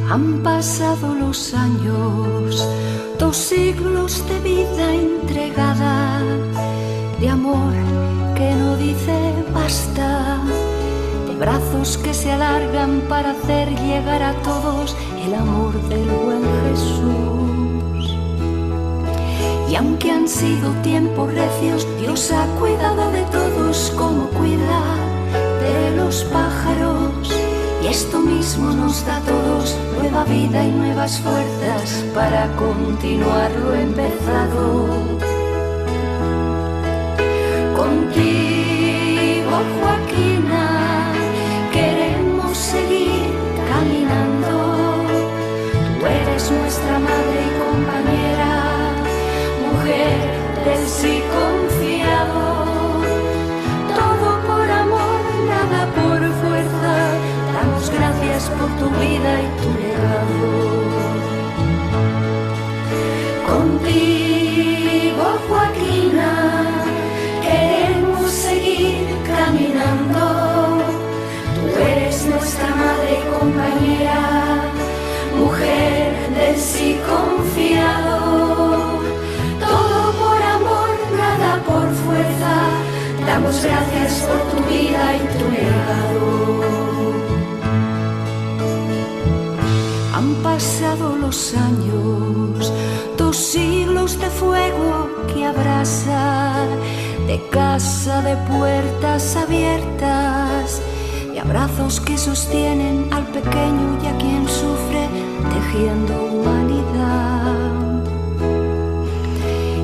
Han pasado los años, 2 siglos de vida entregada, de amor que no dice basta, de brazos que se alargan para hacer llegar a todos el amor del buen Jesús. Y aunque han sido tiempos recios, Dios ha cuidado de todos como cuida de los pájaros. Y esto mismo nos da a todos nueva vida y nuevas fuerzas para continuar lo empezado. Contigo, Joaquina, queremos seguir caminando. Tú eres nuestra madre y compañera, mujer del sí confiado. Todo por amor, nada por fuerza. Damos gracias por tu vida y tu legado. Contigo, Joaquina, queremos seguir caminando. Tú eres nuestra madre y compañera, mujer del sí confiado. Todo por amor, nada por fuerza. Damos gracias por tu vida y tu legado. Han pasado los años, 2 siglos de fuego que abrasa, de casa, de puertas abiertas, de abrazos que sostienen al pequeño y a quien sufre, tejiendo humanidad.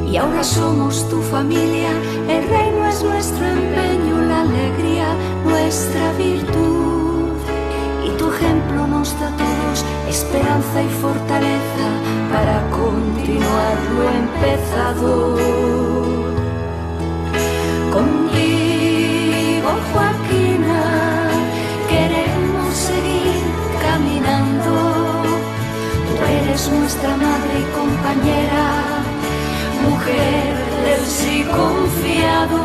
Y ahora somos tu familia, el reino es nuestro empeño, la alegría, nuestra virtud. Y tu ejemplo nos da a todos esperanza y fortaleza para continuar lo empezado. Contigo, Joaquina, queremos seguir caminando. Tú eres nuestra madre y compañera, mujer del sí confiado.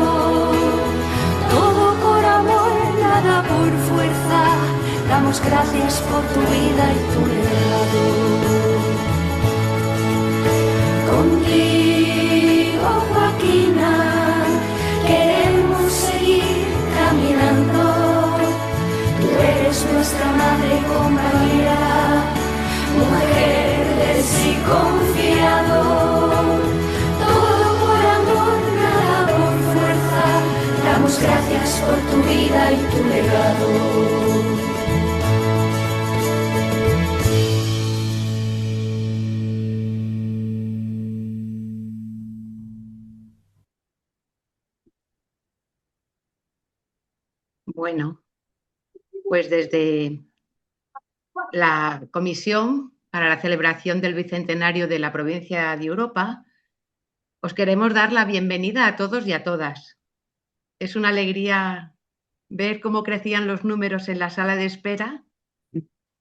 Todo por amor, nada por fuerza. Damos gracias por tu vida y tu legado. Contigo, Joaquina, queremos seguir caminando. Tú eres nuestra madre y compañera, mujer del sí confiado. Todo por amor, nada por fuerza. Damos gracias por tu vida y tu legado. Bueno, pues desde la Comisión para la celebración del Bicentenario de la Provincia de Europa, os queremos dar la bienvenida a todos y a todas. Es una alegría ver cómo crecían los números en la sala de espera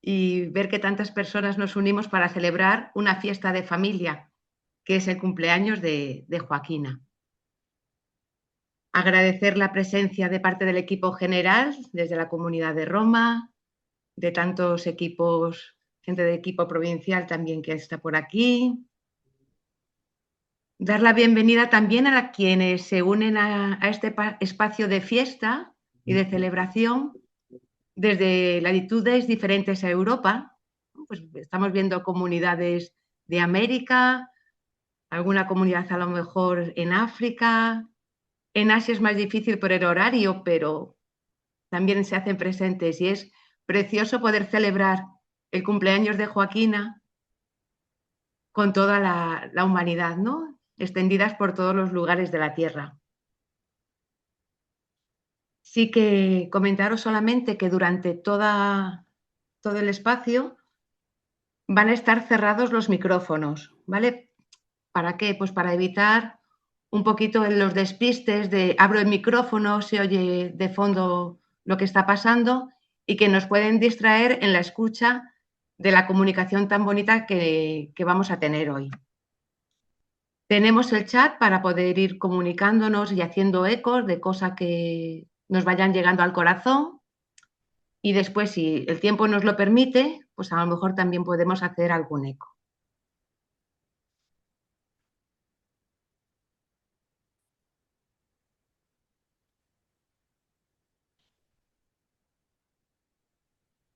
y ver que tantas personas nos unimos para celebrar una fiesta de familia, que es el cumpleaños de Joaquina. Agradecer la presencia de parte del equipo general, desde la Comunidad de Roma, de tantos equipos, gente del equipo provincial también que está por aquí. Dar la bienvenida también a quienes se unen a este espacio de fiesta y de celebración desde latitudes diferentes a Europa. Pues estamos viendo comunidades de América, alguna comunidad a lo mejor en África. En Asia es más difícil por el horario, pero también se hacen presentes y es precioso poder celebrar el cumpleaños de Joaquina con toda la humanidad, ¿no? Extendidas por todos los lugares de la tierra. Sí que comentaros solamente que durante todo el espacio van a estar cerrados los micrófonos, ¿vale? ¿Para qué? Pues para evitar un poquito los despistes de abro el micrófono, se oye de fondo lo que está pasando y que nos pueden distraer en la escucha de la comunicación tan bonita que vamos a tener hoy. Tenemos el chat para poder ir comunicándonos y haciendo ecos de cosas que nos vayan llegando al corazón y después, si el tiempo nos lo permite, pues a lo mejor también podemos hacer algún eco.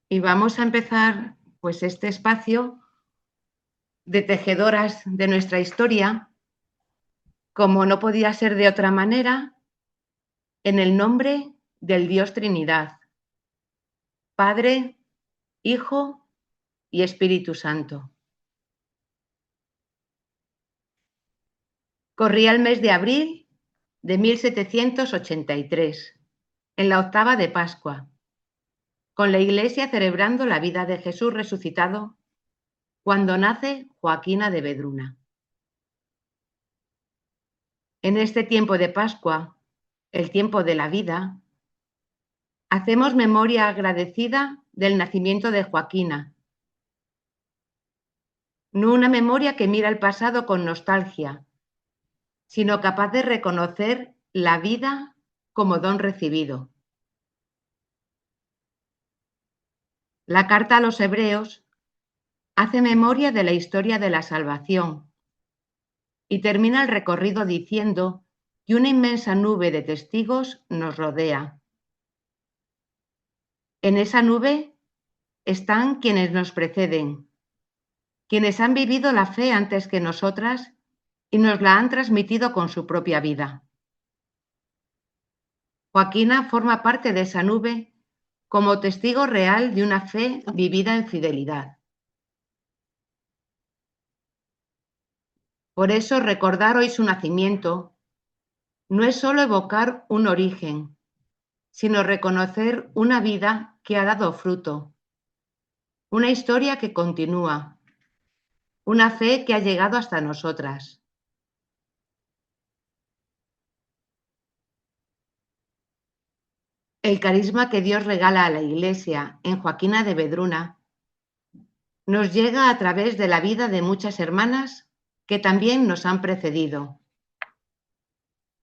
Y vamos a empezar pues este espacio de tejedoras de nuestra historia, como no podía ser de otra manera, en el nombre del Dios Trinidad, Padre, Hijo y Espíritu Santo. Corría el mes de abril de 1783, en la octava de Pascua, con la Iglesia celebrando la vida de Jesús resucitado, cuando nace Joaquina de Vedruna. En este tiempo de Pascua, el tiempo de la vida, hacemos memoria agradecida del nacimiento de Joaquina, no una memoria que mira el pasado con nostalgia, sino capaz de reconocer la vida como don recibido. La carta a los Hebreos hace memoria de la historia de la salvación y termina el recorrido diciendo que una inmensa nube de testigos nos rodea. En esa nube están quienes nos preceden, quienes han vivido la fe antes que nosotras y nos la han transmitido con su propia vida. Joaquina forma parte de esa nube como testigo real de una fe vivida en fidelidad. Por eso recordar hoy su nacimiento no es solo evocar un origen, sino reconocer una vida que ha dado fruto, una historia que continúa, una fe que ha llegado hasta nosotras. El carisma que Dios regala a la Iglesia en Joaquina de Vedruna nos llega a través de la vida de muchas hermanas que también nos han precedido.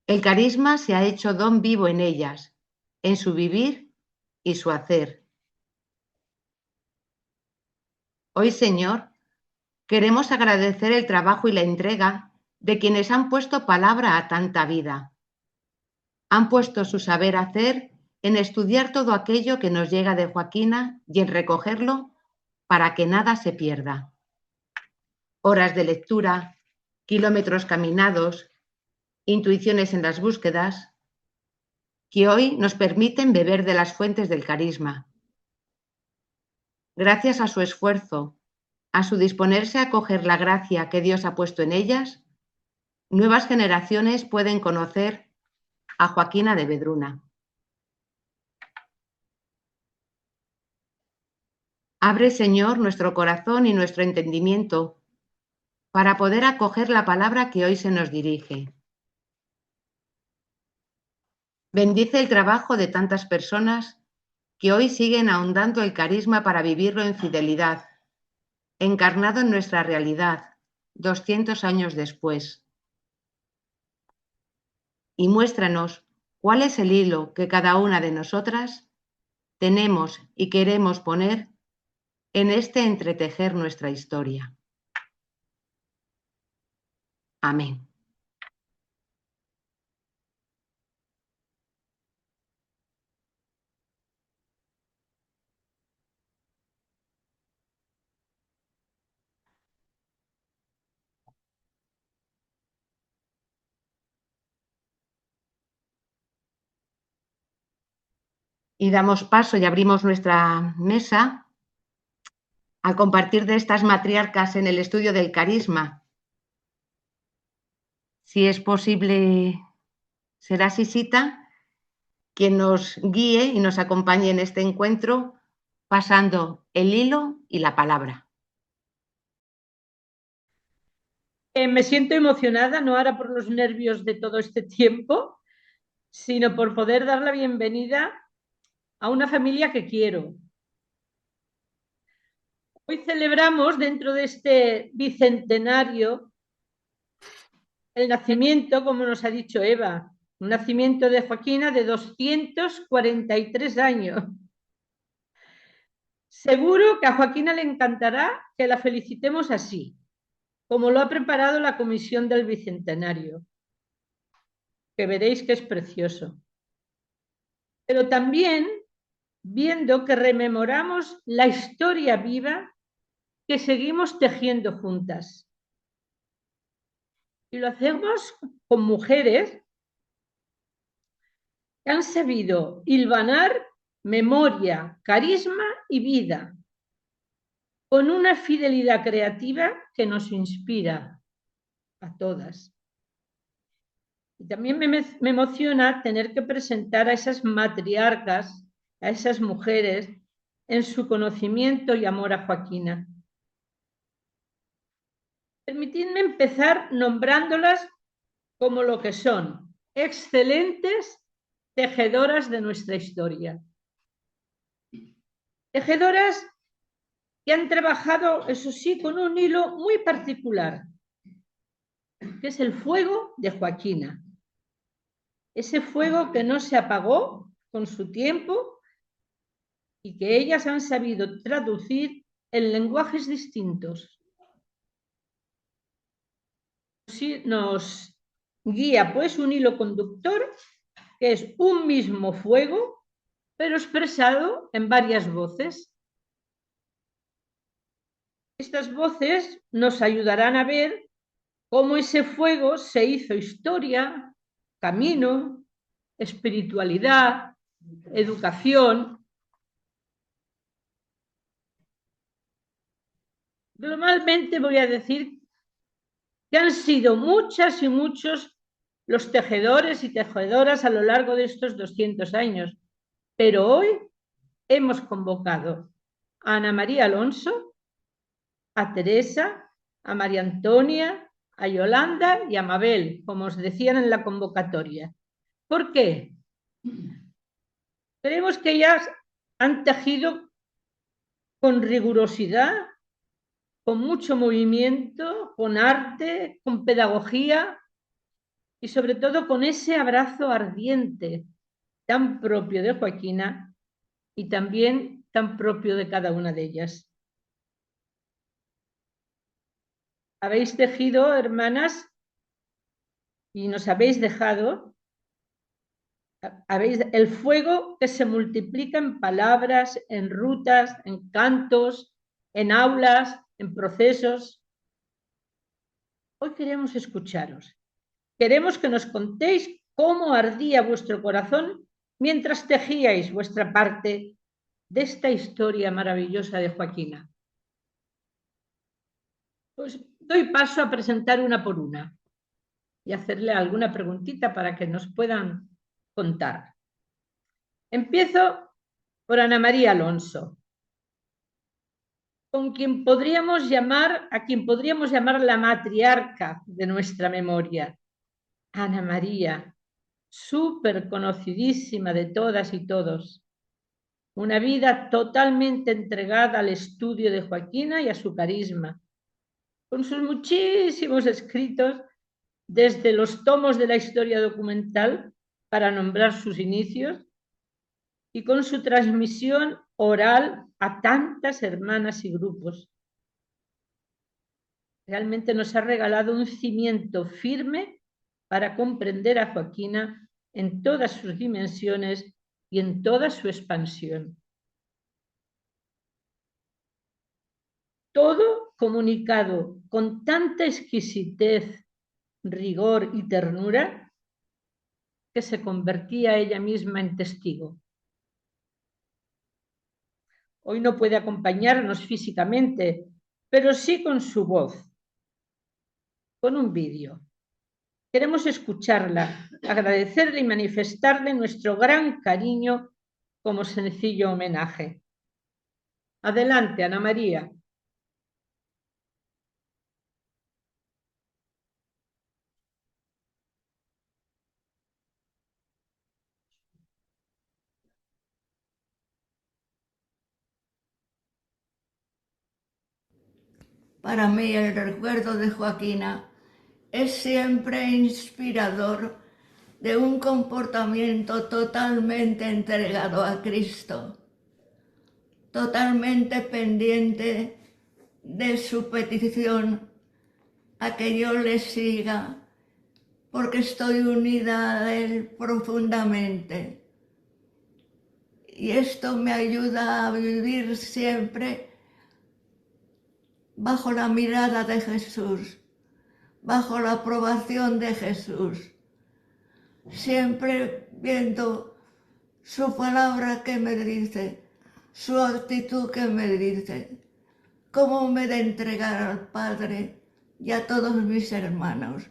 El carisma se ha hecho don vivo en ellas, en su vivir y su hacer. Hoy, Señor, queremos agradecer el trabajo y la entrega de quienes han puesto palabra a tanta vida. Han puesto su saber hacer en estudiar todo aquello que nos llega de Joaquina y en recogerlo para que nada se pierda. Horas de lectura, kilómetros caminados, intuiciones en las búsquedas, que hoy nos permiten beber de las fuentes del carisma. Gracias a su esfuerzo, a su disponerse a acoger la gracia que Dios ha puesto en ellas, nuevas generaciones pueden conocer a Joaquina de Vedruna. Abre, Señor, nuestro corazón y nuestro entendimiento para poder acoger la palabra que hoy se nos dirige. Bendice el trabajo de tantas personas que hoy siguen ahondando el carisma para vivirlo en fidelidad, encarnado en nuestra realidad, 200 años después. Y muéstranos cuál es el hilo que cada una de nosotras tenemos y queremos poner en este entretejer nuestra historia. Amén. Y damos paso y abrimos nuestra mesa al compartir de estas matriarcas en el estudio del carisma. Si es posible, será Sisita quien nos guíe y nos acompañe en este encuentro, pasando el hilo y la palabra. Me siento emocionada, no ahora por los nervios de todo este tiempo, sino por poder dar la bienvenida a una familia que quiero. Hoy celebramos, dentro de este bicentenario, el nacimiento, como nos ha dicho Eva, un nacimiento de Joaquina de 243 años. Seguro que a Joaquina le encantará que la felicitemos así, como lo ha preparado la Comisión del Bicentenario, que veréis que es precioso. Pero también viendo que rememoramos la historia viva que seguimos tejiendo juntas. Y lo hacemos con mujeres que han sabido hilvanar memoria, carisma y vida, con una fidelidad creativa que nos inspira a todas. Y también me emociona tener que presentar a esas matriarcas, a esas mujeres, en su conocimiento y amor a Joaquina. Permitidme empezar nombrándolas como lo que son, excelentes tejedoras de nuestra historia. Tejedoras que han trabajado, eso sí, con un hilo muy particular, que es el fuego de Joaquina. Ese fuego que no se apagó con su tiempo y que ellas han sabido traducir en lenguajes distintos. Nos guía pues un hilo conductor que es un mismo fuego, pero expresado en varias voces. Estas voces nos ayudarán a ver cómo ese fuego se hizo historia, camino, espiritualidad, educación. Globalmente voy a decir que han sido muchas y muchos los tejedores y tejedoras a lo largo de estos 200 años, pero hoy hemos convocado a Ana María Alonso, a Teresa, a María Antonia, a Yolanda y a Mabel, como os decían en la convocatoria. ¿Por qué? Creemos que ellas han tejido con rigurosidad, con mucho movimiento, con arte, con pedagogía y sobre todo con ese abrazo ardiente tan propio de Joaquina y también tan propio de cada una de ellas. Habéis tejido, hermanas, y nos habéis dejado el fuego que se multiplica en palabras, en rutas, en cantos, en aulas, en procesos. Hoy queremos escucharos. Queremos que nos contéis cómo ardía vuestro corazón mientras tejíais vuestra parte de esta historia maravillosa de Joaquina. Pues doy paso a presentar una por una y hacerle alguna preguntita para que nos puedan contar. Empiezo por Ana María Alonso, a quien podríamos llamar la matriarca de nuestra memoria. Ana María, súper conocidísima de todas y todos. Una vida totalmente entregada al estudio de Joaquina y a su carisma, con sus muchísimos escritos, desde los tomos de la historia documental, para nombrar sus inicios, y con su transmisión oral a tantas hermanas y grupos. Realmente nos ha regalado un cimiento firme para comprender a Joaquina en todas sus dimensiones y en toda su expansión. Todo comunicado con tanta exquisitez, rigor y ternura que se convertía ella misma en testigo. Hoy no puede acompañarnos físicamente, pero sí con su voz, con un vídeo. Queremos escucharla, agradecerle y manifestarle nuestro gran cariño como sencillo homenaje. Adelante, Ana María. Para mí el recuerdo de Joaquina es siempre inspirador de un comportamiento totalmente entregado a Cristo. totalmente pendiente de su petición a que yo le siga, porque estoy unida a él profundamente. Y esto me ayuda a vivir siempre bajo la mirada de Jesús, bajo la aprobación de Jesús, siempre viendo su palabra que me dice, su actitud que me dice, cómo me de entregar al Padre y a todos mis hermanos,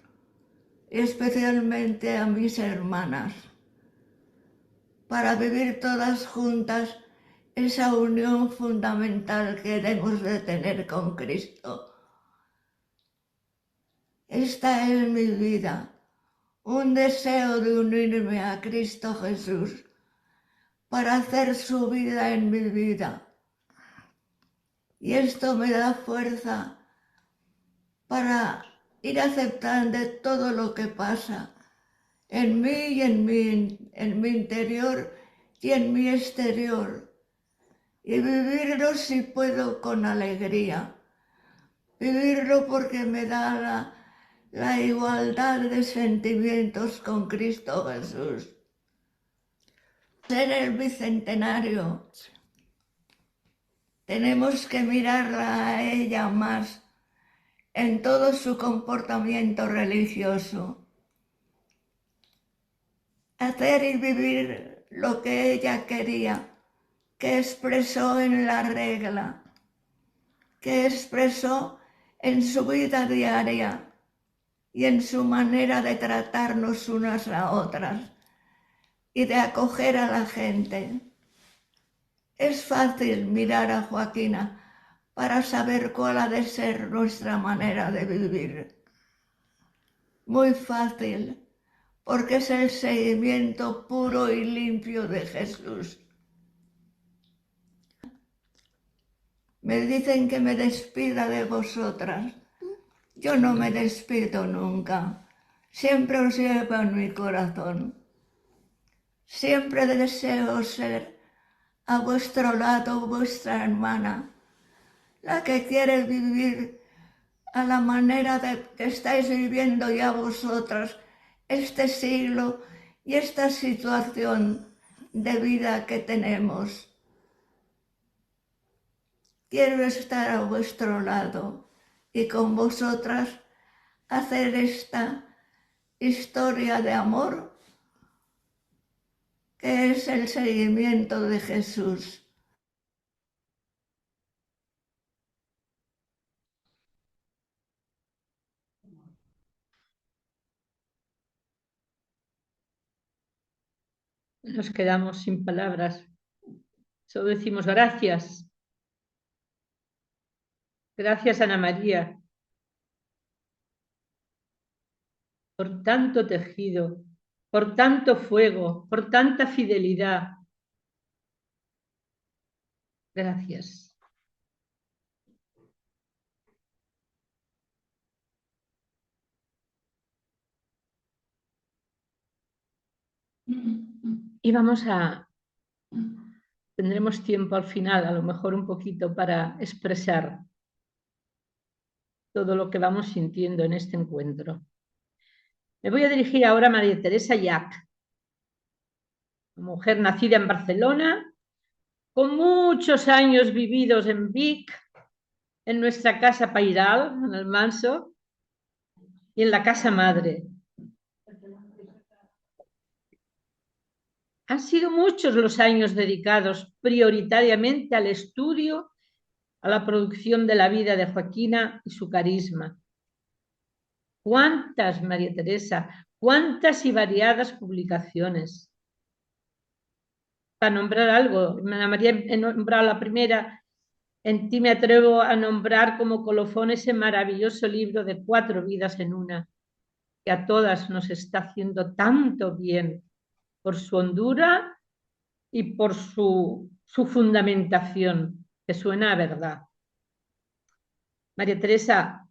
y especialmente a mis hermanas, para vivir todas juntas esa unión fundamental que debemos de tener con Cristo. Esta es mi vida, un deseo de unirme a Cristo Jesús para hacer su vida en mi vida. Y esto me da fuerza para ir aceptando todo lo que pasa en mí y en mi interior y en mi exterior. Y vivirlo si puedo con alegría. Vivirlo porque me da la igualdad de sentimientos con Cristo Jesús. Ser el bicentenario, tenemos que mirarla a ella más en todo su comportamiento religioso. Hacer y vivir lo que ella quería, que expresó en la regla, que expresó en su vida diaria y en su manera de tratarnos unas a otras y de acoger a la gente. Es fácil mirar a Joaquina para saber cuál ha de ser nuestra manera de vivir. Muy fácil, porque es el seguimiento puro y limpio de Jesús. Me dicen que me despida de vosotras. Yo no me despido nunca. Siempre os llevo en mi corazón. Siempre deseo ser a vuestro lado vuestra hermana, la que quiere vivir a la manera que estáis viviendo ya vosotras este siglo y esta situación de vida que tenemos. Quiero estar a vuestro lado y con vosotras hacer esta historia de amor que es el seguimiento de Jesús. Nos quedamos sin palabras. Solo decimos gracias. Gracias, Ana María, por tanto tejido, por tanto fuego, por tanta fidelidad. Gracias. Y tendremos tiempo al final, a lo mejor un poquito, para expresar todo lo que vamos sintiendo en este encuentro. Me voy a dirigir ahora a María Teresa Llach, mujer nacida en Barcelona, con muchos años vividos en Vic, en nuestra casa pairal, en el Manso, y en la casa madre. Han sido muchos los años dedicados prioritariamente al estudio, a la producción de la vida de Joaquina y su carisma. ¿Cuántas, María Teresa? ¿Cuántas y variadas publicaciones? Para nombrar algo, Ana María he nombrado la primera, en ti me atrevo a nombrar como colofón ese maravilloso libro de 4 vidas en una, que a todas nos está haciendo tanto bien por su hondura y por su fundamentación, que suena a verdad. María Teresa,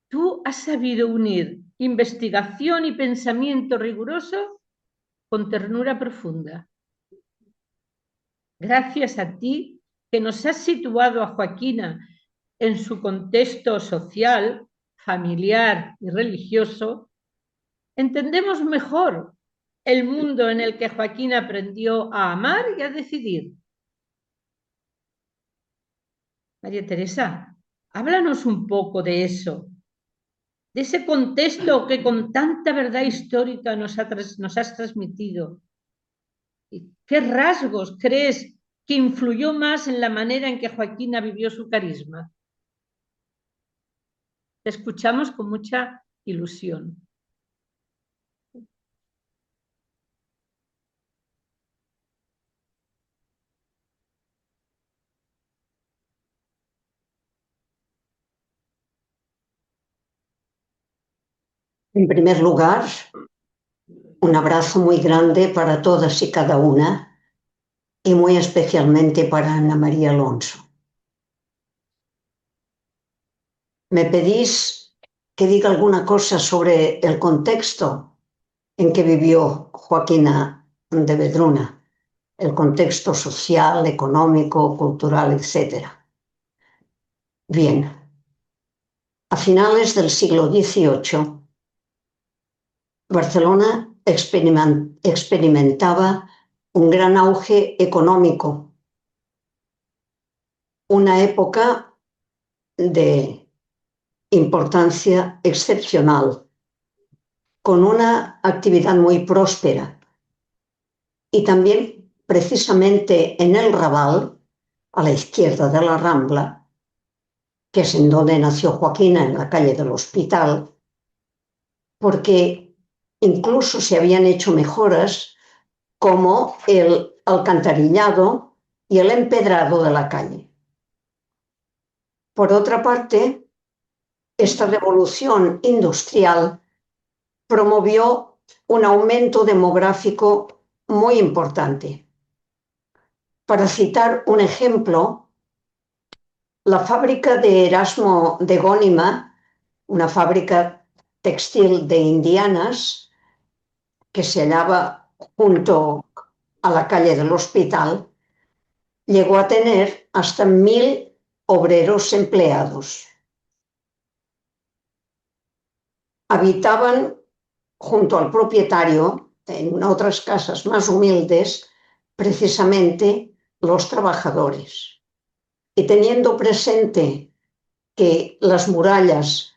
tú has sabido unir investigación y pensamiento riguroso con ternura profunda. Gracias a ti que nos ha situado a Joaquina en su contexto social, familiar y religioso, entendemos mejor el mundo en el que Joaquina aprendió a amar y a decidir. María Teresa, háblanos un poco de eso, de ese contexto que con tanta verdad histórica nos has transmitido. ¿Qué rasgos crees que influyó más en la manera en que Joaquina vivió su carisma? Te escuchamos con mucha ilusión. En primer lugar, un abrazo muy grande para todas y cada una y muy especialmente para Ana María Alonso. Me pedís que diga alguna cosa sobre el contexto en que vivió Joaquina de Vedruna, el contexto social, económico, cultural, etc. Bien, a finales del siglo XVIII, Barcelona experimentaba un gran auge económico, una época de importancia excepcional, con una actividad muy próspera. Y también, precisamente en el Raval, a la izquierda de la Rambla, que es en donde nació Joaquina, en la calle del Hospital, porque incluso se habían hecho mejoras como el alcantarillado y el empedrado de la calle. Por otra parte, esta revolución industrial promovió un aumento demográfico muy importante. Para citar un ejemplo, la fábrica de Erasmo de Gónima, una fábrica textil de indianas, que se hallaba junto a la calle del Hospital, llegó a tener hasta 1000 obreros empleados. Habitaban junto al propietario, en otras casas más humildes, precisamente los trabajadores. Y teniendo presente que las murallas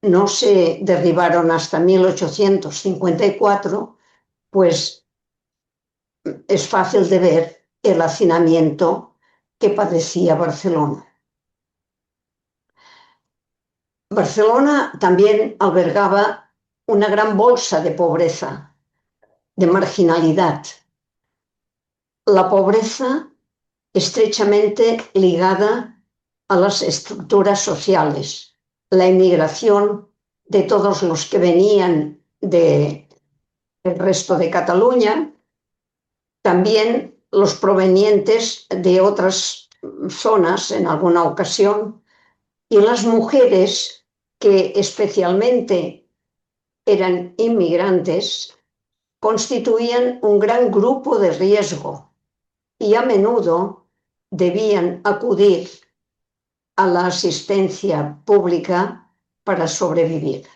no se derribaron hasta 1854, pues es fácil de ver el hacinamiento que padecía Barcelona. Barcelona también albergaba una gran bolsa de pobreza, de marginalidad. La pobreza estrechamente ligada a las estructuras sociales, la inmigración de todos los que venían del resto de Cataluña, también los provenientes de otras zonas en alguna ocasión, y las mujeres que especialmente eran inmigrantes constituían un gran grupo de riesgo y a menudo debían acudir a la asistencia pública para sobrevivir.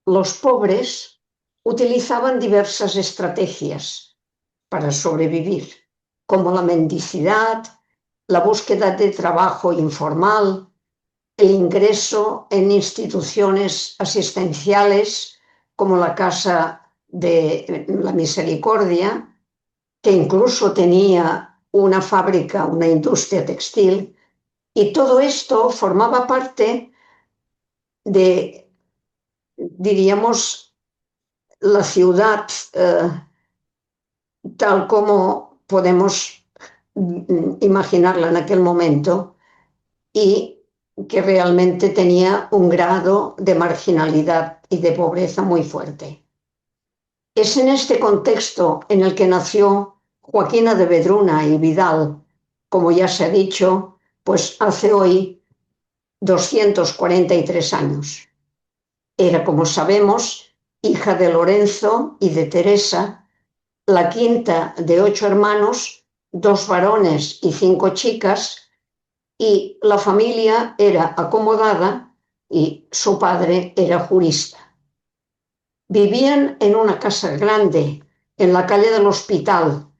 Los pobres utilizaban diversas estrategias para sobrevivir, como la mendicidad, la búsqueda de trabajo informal, el ingreso en instituciones asistenciales como la Casa de la Misericordia, que incluso tenía una fábrica, una industria textil, y todo esto formaba parte de, diríamos, la ciudad tal como podemos imaginarla en aquel momento, y que realmente tenía un grado de marginalidad y de pobreza muy fuerte. Es en este contexto en el que nació Joaquina de Vedruna y Vidal, como ya se ha dicho, pues hace hoy 243 años. Era, como sabemos, hija de Lorenzo y de Teresa, la quinta de 8 hermanos 2 varones y 5 chicas, y la familia era acomodada y su padre era jurista. Vivían en una casa grande en la calle del Hospital,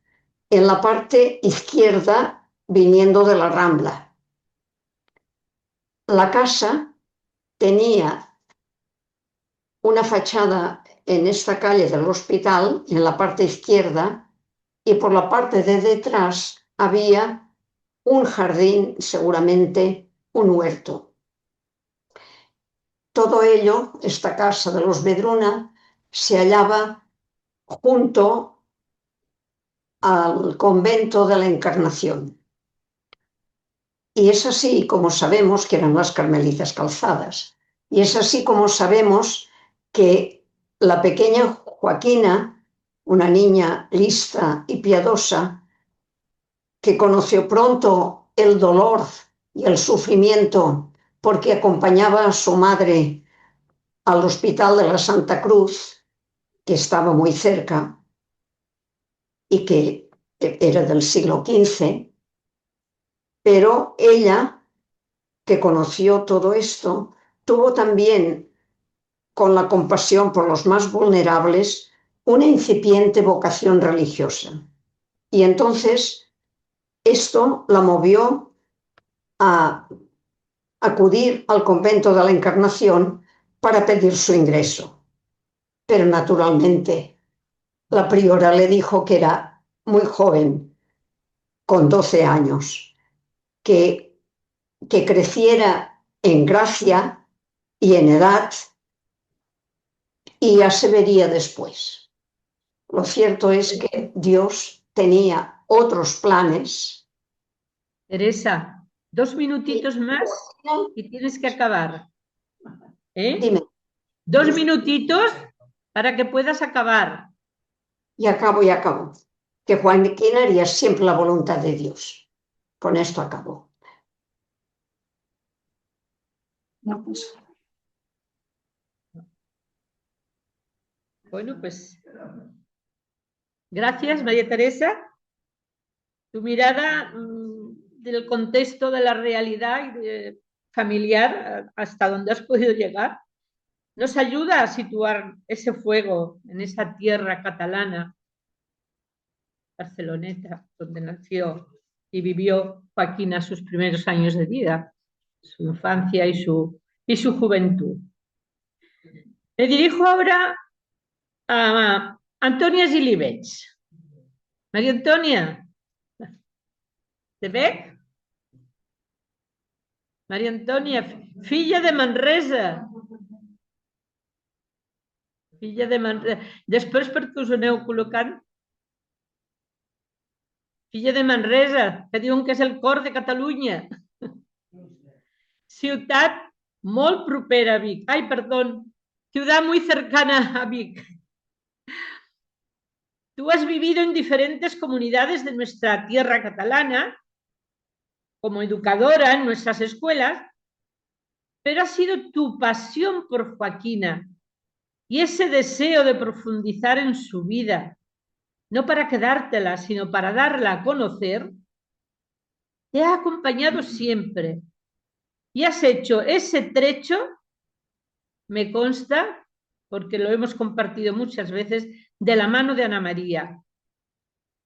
en la parte izquierda viniendo de la Rambla. La casa tenía una fachada en esta calle del Hospital, en la parte izquierda, y por la parte de detrás había un jardín, seguramente un huerto. Todo ello, esta casa de los Vedruna, se hallaba junto al convento de la Encarnación. Y es así como sabemos que eran las Carmelitas Calzadas. Y es así como sabemos que la pequeña Joaquina, una niña lista y piadosa, que conoció pronto el dolor y el sufrimiento porque acompañaba a su madre al Hospital de la Santa Cruz, que estaba muy cerca y que era del siglo XV, pero ella, que conoció todo esto, tuvo también, con la compasión por los más vulnerables, una incipiente vocación religiosa. Y entonces esto la movió a acudir al convento de la Encarnación para pedir su ingreso. Pero naturalmente la priora le dijo que era muy joven, con 12 años, que creciera en gracia y en edad, y ya se vería después. Lo cierto es que Dios tenía otros planes. Teresa, 2 minutitos más y tienes que acabar. Dime. 2 minutitos para que puedas acabar. Y acabo. Que Joaquín haría siempre la voluntad de Dios. Con esto acabo. No, pues. Bueno, pues gracias, María Teresa. Tu mirada del contexto de la realidad familiar hasta donde has podido llegar nos ayuda a situar ese fuego en esa tierra catalana, Barceloneta, donde nació y vivió Joaquina sus primeros años de vida, su infancia y su juventud. Me dirijo ahora a Antònia Gilivets. María Antònia, te veig? Maria Antònia, filla de Manresa. Filla de Manresa. Després, perquè us aneu col·locant, filla de Manresa, que diuen que és el cor de Catalunya. Ciutat molt propera a Vic. Ai, perdó, ciudad muy cercana a Vic. Tú has vivido en diferentes comunidades de nuestra tierra catalana, como educadora en nuestras escuelas, pero ha sido tu pasión por Joaquina y ese deseo de profundizar en su vida, no para quedártela, sino para darla a conocer, te ha acompañado siempre. Y has hecho ese trecho, me consta, porque lo hemos compartido muchas veces, de la mano de Ana María,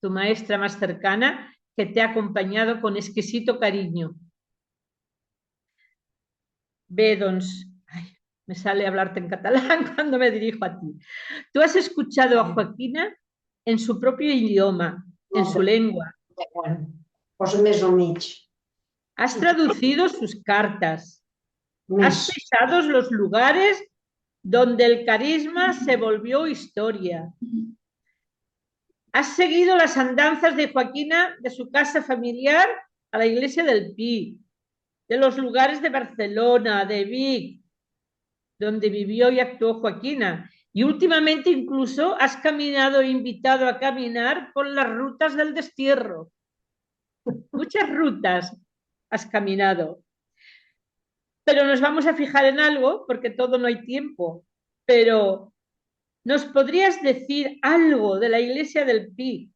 tu maestra más cercana, que te ha acompañado con exquisito cariño. Bé, doncs, me sale hablarte en catalán cuando me dirijo a ti. Tú has escuchado a Joaquina en su propio idioma, en su lengua. Pues més o menys. Has traducido sus cartas. Has pisado los lugares donde el carisma se volvió historia. Has seguido las andanzas de Joaquina de su casa familiar a la iglesia del Pi, de los lugares de Barcelona, de Vic, donde vivió y actuó Joaquina. Y últimamente incluso has caminado e invitado a caminar por las rutas del destierro. Muchas rutas has caminado. Pero nos vamos a fijar en algo, porque todo no hay tiempo. Pero, ¿nos podrías decir algo de la iglesia del Pi?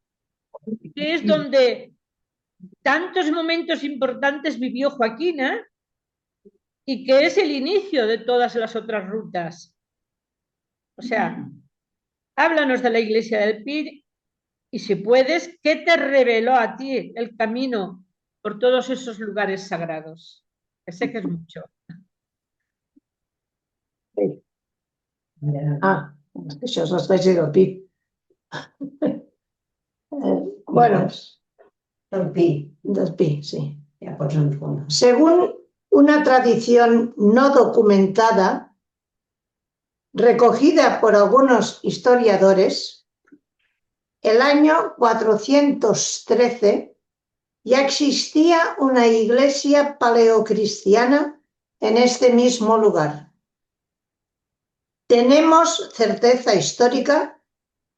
Que es donde tantos momentos importantes vivió Joaquina y que es el inicio de todas las otras rutas. O sea, háblanos de la iglesia del Pi y si puedes, ¿qué te reveló a ti el camino por todos esos lugares sagrados? Que sé que es mucho. Sí. És que això és l'església del Pi. Bueno, El Pi, del Pi, sí. ja pots enfundar. Según una tradición no documentada, recogida por algunos historiadores, el año 413 ya existía una iglesia paleocristiana en este mismo lugar. Tenemos certeza histórica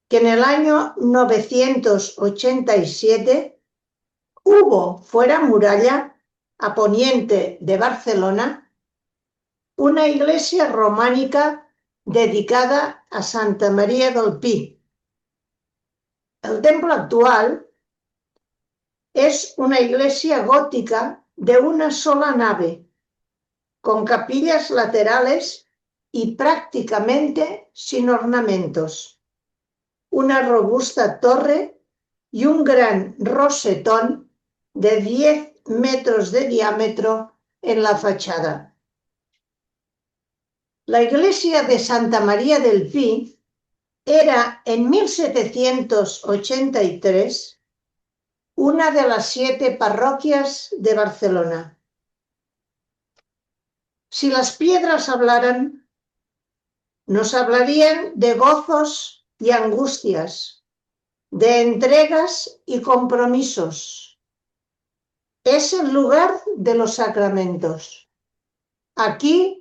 que en el año 987 hubo fuera muralla, a poniente de Barcelona, una iglesia románica dedicada a Santa María del Pi. El templo actual es una iglesia gótica de una sola nave, con capillas laterales y prácticamente sin ornamentos, una robusta torre y un gran rosetón de 10 metros de diámetro en la fachada. La iglesia de Santa María del Pi era en 1783 una de las 7 parroquias de Barcelona. Si las piedras hablaran, nos hablarían de gozos y angustias, de entregas y compromisos. Es el lugar de los sacramentos. Aquí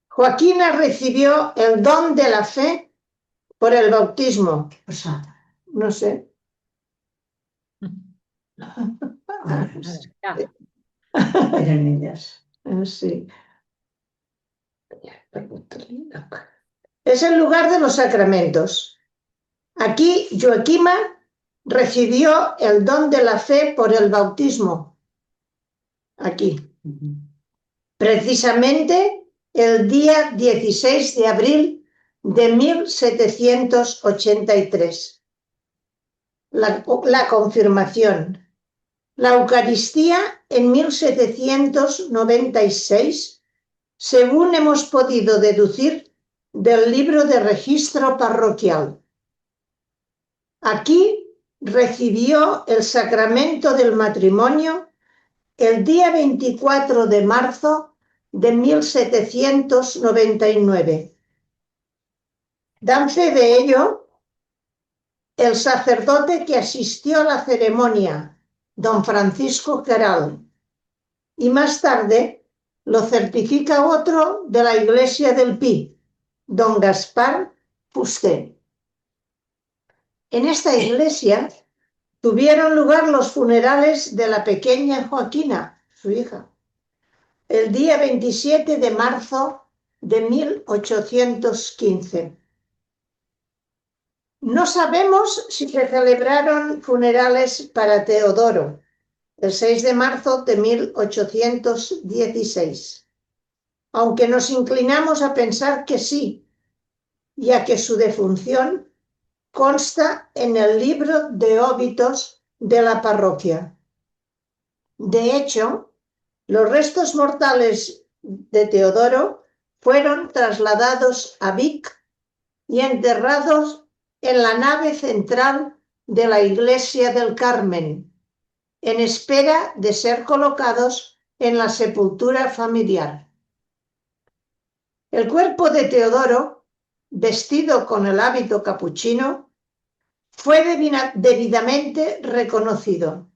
Joaquina recibió el don de la fe por el bautismo. No sé. Eren elles. Sí. Es el lugar de los sacramentos. Aquí Joaquima recibió el don de la fe por el bautismo. Aquí. Precisamente el día 16 de abril de 1783. La confirmación. La Eucaristía en 1796, según hemos podido deducir del libro de registro parroquial. Aquí recibió el sacramento del matrimonio el día 24 de marzo de 1799. Dan fe de ello el sacerdote que asistió a la ceremonia, don Francisco Queral, y más tarde lo certifica otro de la iglesia del Pi, don Gaspar Fuster. En esta iglesia tuvieron lugar los funerales de la pequeña Joaquina, su hija, el día 27 de marzo de 1815. No sabemos si se celebraron funerales para Teodoro, el 6 de marzo de 1816, aunque nos inclinamos a pensar que sí, ya que su defunción consta en el libro de óbitos de la parroquia. De hecho, los restos mortales de Teodoro fueron trasladados a Vic y enterrados en la nave central de la iglesia del Carmen, en espera de ser colocados en la sepultura familiar. El cuerpo de Teodoro, vestido con el hábito capuchino, fue debidamente reconocido.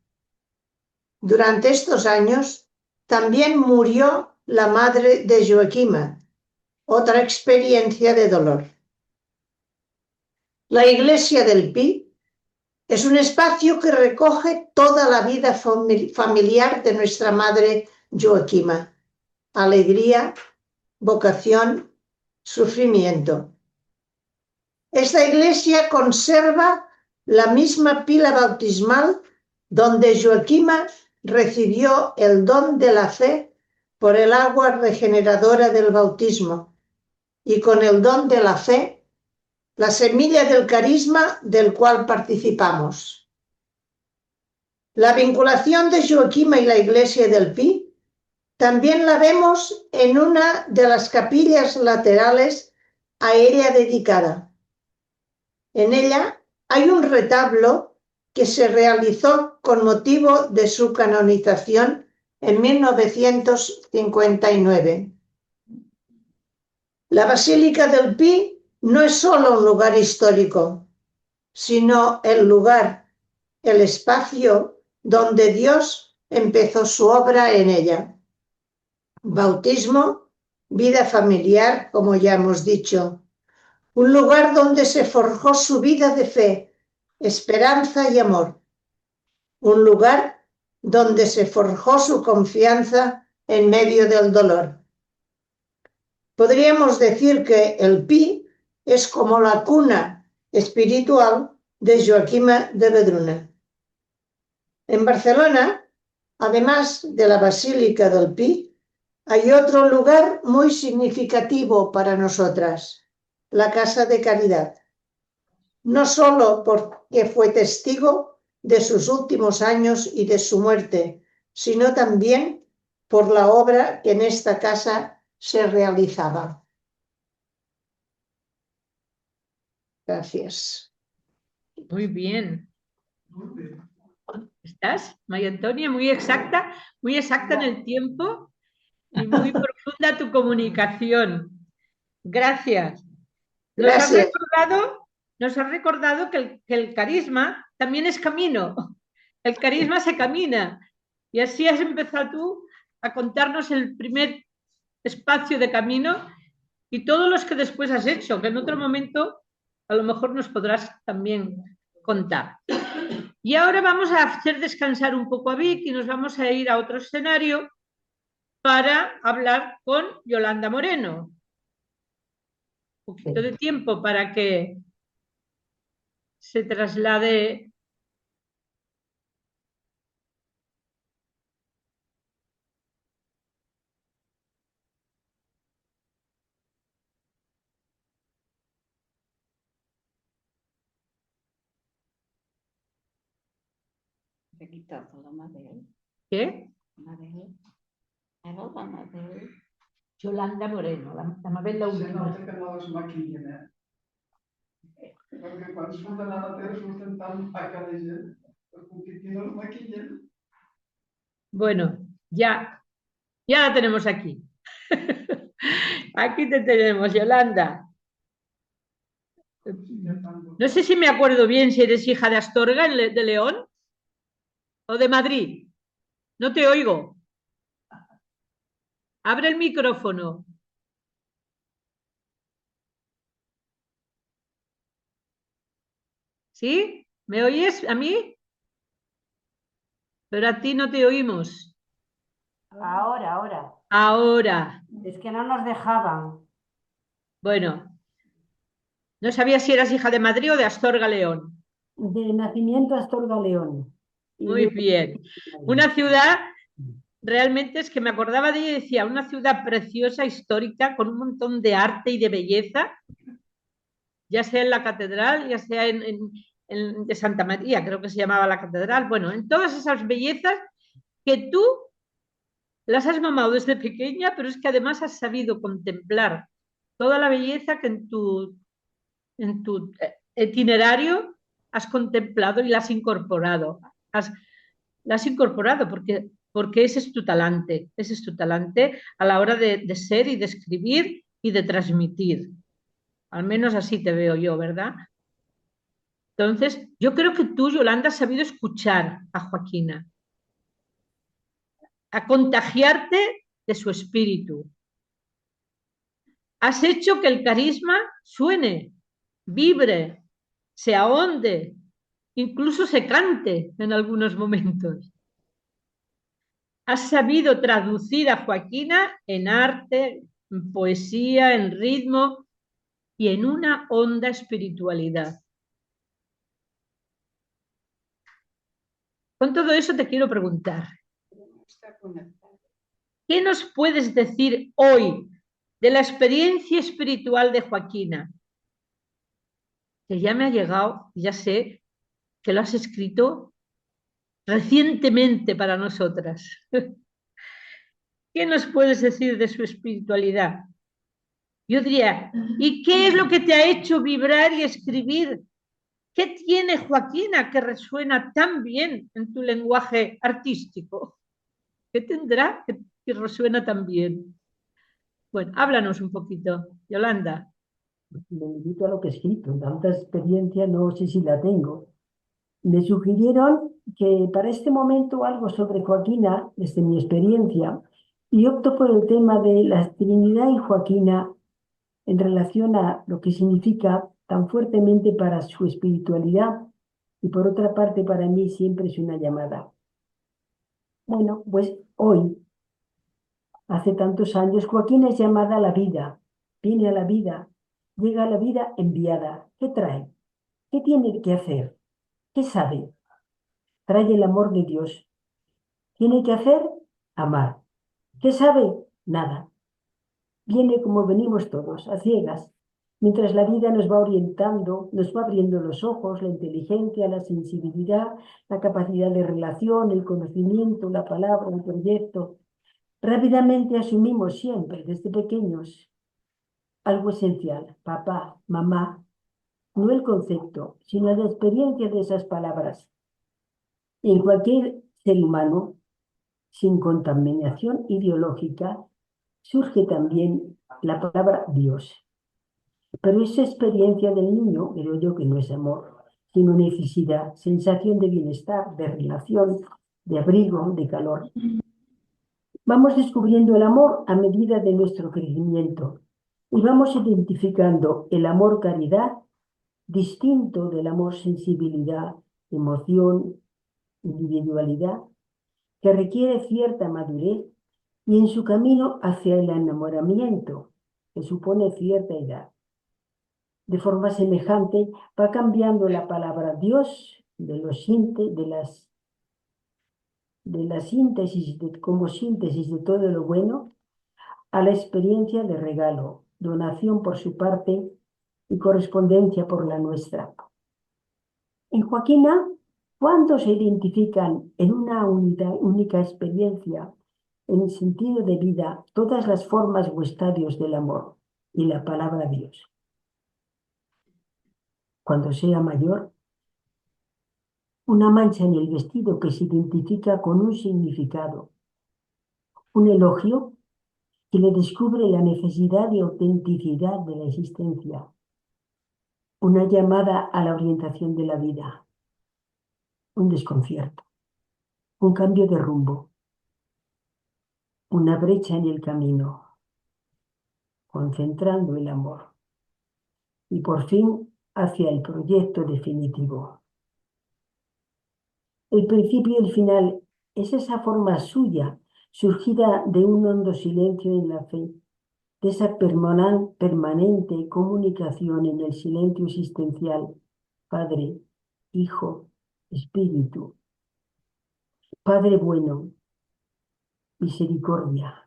Durante estos años también murió la madre de Joaquima, otra experiencia de dolor. La iglesia del Pi es un espacio que recoge toda la vida familiar de nuestra madre Joaquima: alegría, vocación, sufrimiento. Esta iglesia conserva la misma pila bautismal donde Joaquima recibió el don de la fe por el agua regeneradora del bautismo y con el don de la fe, la semilla del carisma del cual participamos. La vinculación de Joaquima y la iglesia del Pi también la vemos en una de las capillas laterales a ella dedicada. En ella hay un retablo que se realizó con motivo de su canonización en 1959. La Basílica del Pi no es solo un lugar histórico, sino el lugar, el espacio donde Dios empezó su obra en ella. Bautismo, vida familiar, como ya hemos dicho, un lugar donde se forjó su vida de fe, esperanza y amor, un lugar donde se forjó su confianza en medio del dolor. Podríamos decir que el Pi es como la cuna espiritual de Joaquima de Vedruna. En Barcelona, además de la Basílica del Pi, hay otro lugar muy significativo para nosotras, la Casa de Caridad. No solo porque fue testigo de sus últimos años y de su muerte, sino también por la obra que en esta casa se realizaba. Gracias. Muy bien. ¿Estás, María Antonia? Muy exacta en el tiempo y muy profunda tu comunicación. Gracias. Gracias. Nos has recordado que el carisma también es camino. El carisma se camina. Y así has empezado tú a contarnos el primer espacio de camino y todos los que después has hecho, que en otro momento a lo mejor nos podrás también contar. Y ahora vamos a hacer descansar un poco a Vic y nos vamos a ir a otro escenario para hablar con Yolanda Moreno. Un poquito de tiempo para que se traslade. ¿Qué? Yolanda Moreno, la Mabel la última. Sí, no, que no es maquillen, Perquè quan surten a la tele surten tan paca de gent, que no es maquillen. Bueno, ya la tenemos aquí. Aquí te tenemos, Yolanda. No sé si me acuerdo bien si eres hija de Astorga, de León, o de Madrid. No te oigo. Abre el micrófono. ¿Sí? ¿Me oyes a mí? Pero a ti no te oímos. Ahora. Ahora. Es que no nos dejaban. Bueno, no sabía si eras hija de Madrid o de Astorga, León. De nacimiento Astorga, León. Muy bien. Una ciudad, realmente es que me acordaba de ella y decía, una ciudad preciosa, histórica, con un montón de arte y de belleza, ya sea en la catedral, ya sea de Santa María, creo que se llamaba la catedral. Bueno, en todas esas bellezas que tú las has mamado desde pequeña, pero es que además has sabido contemplar toda la belleza que en tu itinerario has contemplado y la has incorporado. La has incorporado porque ese es tu talante a la hora de ser y de escribir y de transmitir. Al menos así te veo yo, ¿verdad? Entonces, yo creo que tú, Yolanda, has sabido escuchar a Joaquina, a contagiarte de su espíritu. Has hecho que el carisma suene, vibre, se ahonde, incluso se cante en algunos momentos. Has sabido traducir a Joaquina en arte, en poesía, en ritmo, y en una honda espiritualidad. Con todo eso te quiero preguntar, ¿qué nos puedes decir hoy de la experiencia espiritual de Joaquina? Que ya me ha llegado, ya sé que lo has escrito recientemente para nosotras. ¿Qué nos puedes decir de su espiritualidad? Yo diría, ¿y qué es lo que te ha hecho vibrar y escribir? ¿Qué tiene Joaquina que resuena tan bien en tu lenguaje artístico? ¿Qué tendrá que resuena tan bien? Bueno, háblanos un poquito, Yolanda. Me limito a lo que he escrito, tanta experiencia no sé si la tengo. Me sugirieron que para este momento algo sobre Joaquina, desde mi experiencia, y opto por el tema de la Trinidad y Joaquina en relación a lo que significa tan fuertemente para su espiritualidad y por otra parte para mí siempre es una llamada. Bueno, pues hoy, hace tantos años, Joaquina es llamada a la vida, viene a la vida, llega a la vida enviada. ¿Qué trae? ¿Qué tiene que hacer? ¿Qué sabe? Trae el amor de Dios. ¿Tiene que hacer? Amar. ¿Qué sabe? Nada. Viene como venimos todos, a ciegas, mientras la vida nos va orientando, nos va abriendo los ojos, la inteligencia, la sensibilidad, la capacidad de relación, el conocimiento, la palabra, el proyecto. Rápidamente asumimos siempre, desde pequeños, algo esencial, papá, mamá, no el concepto, sino la experiencia de esas palabras. En cualquier ser humano, sin contaminación ideológica, surge también la palabra Dios. Pero esa experiencia del niño, creo yo que no es amor, sino necesidad, sensación de bienestar, de relación, de abrigo, de calor. Vamos descubriendo el amor a medida de nuestro crecimiento y vamos identificando el amor caridad distinto del amor sensibilidad, emoción, individualidad, que requiere cierta madurez y en su camino hacia el enamoramiento, que supone cierta edad. De forma semejante va cambiando la palabra Dios de la síntesis, como síntesis de todo lo bueno, a la experiencia de regalo, donación por su parte y correspondencia por la nuestra. En Joaquina, ¿cuántos se identifican en una única experiencia, en el sentido de vida, todas las formas o estadios del amor y la palabra Dios? Cuando sea mayor, una mancha en el vestido que se identifica con un significado, un elogio que le descubre la necesidad y autenticidad de la existencia, una llamada a la orientación de la vida, un desconcierto, un cambio de rumbo, una brecha en el camino, concentrando el amor y por fin hacia el proyecto definitivo. El principio y el final es esa forma suya, surgida de un hondo silencio en la fe, de esa permanente comunicación en el silencio existencial, Padre, Hijo, Espíritu. Padre bueno, misericordia,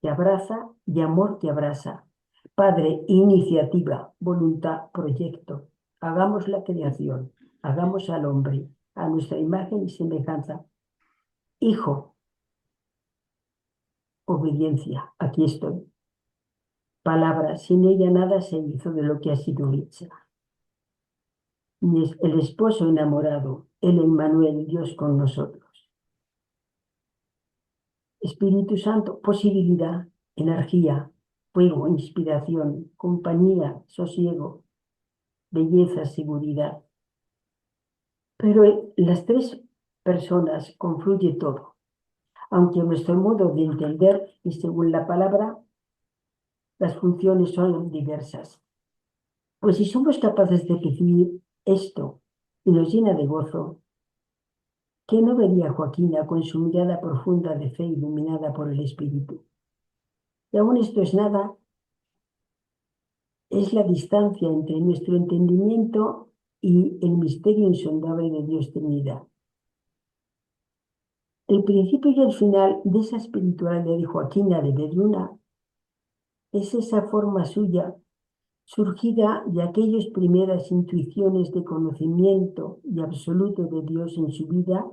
que abraza y amor que abraza. Padre, iniciativa, voluntad, proyecto. Hagamos la creación, hagamos al hombre a nuestra imagen y semejanza. Hijo, obediencia, aquí estoy. Palabra, sin ella nada se hizo de lo que ha sido hecha. El esposo enamorado, el Emmanuel, Dios con nosotros. Espíritu Santo, posibilidad, energía, fuego, inspiración, compañía, sosiego, belleza, seguridad. Pero en las tres personas confluye todo, aunque nuestro modo de entender y según la palabra, las funciones son diversas. Pues si somos capaces de recibir esto y nos llena de gozo, ¿qué no vería Joaquina con su mirada profunda de fe iluminada por el Espíritu? Y aún esto es nada, es la distancia entre nuestro entendimiento y el misterio insondable de Dios Trinidad. El principio y el final de esa espiritualidad de Joaquina de Vedruna es esa forma suya surgida de aquellas primeras intuiciones de conocimiento y absoluto de Dios en su vida,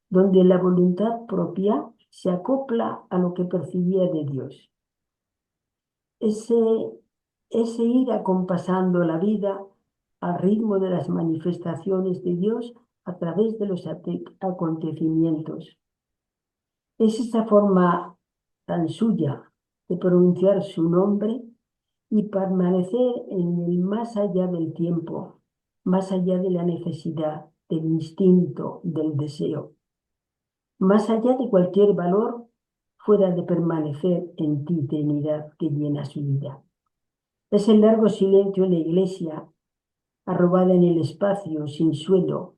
donde la voluntad propia se acopla a lo que percibía de Dios. Ese ir acompasando la vida al ritmo de las manifestaciones de Dios a través de los acontecimientos. Es esa forma tan suya de pronunciar su nombre y permanecer en el más allá del tiempo, más allá de la necesidad, del instinto, del deseo, más allá de cualquier valor fuera de permanecer en ti, Trinidad, que llena su vida. Es el largo silencio en la iglesia, arrobada en el espacio, sin suelo,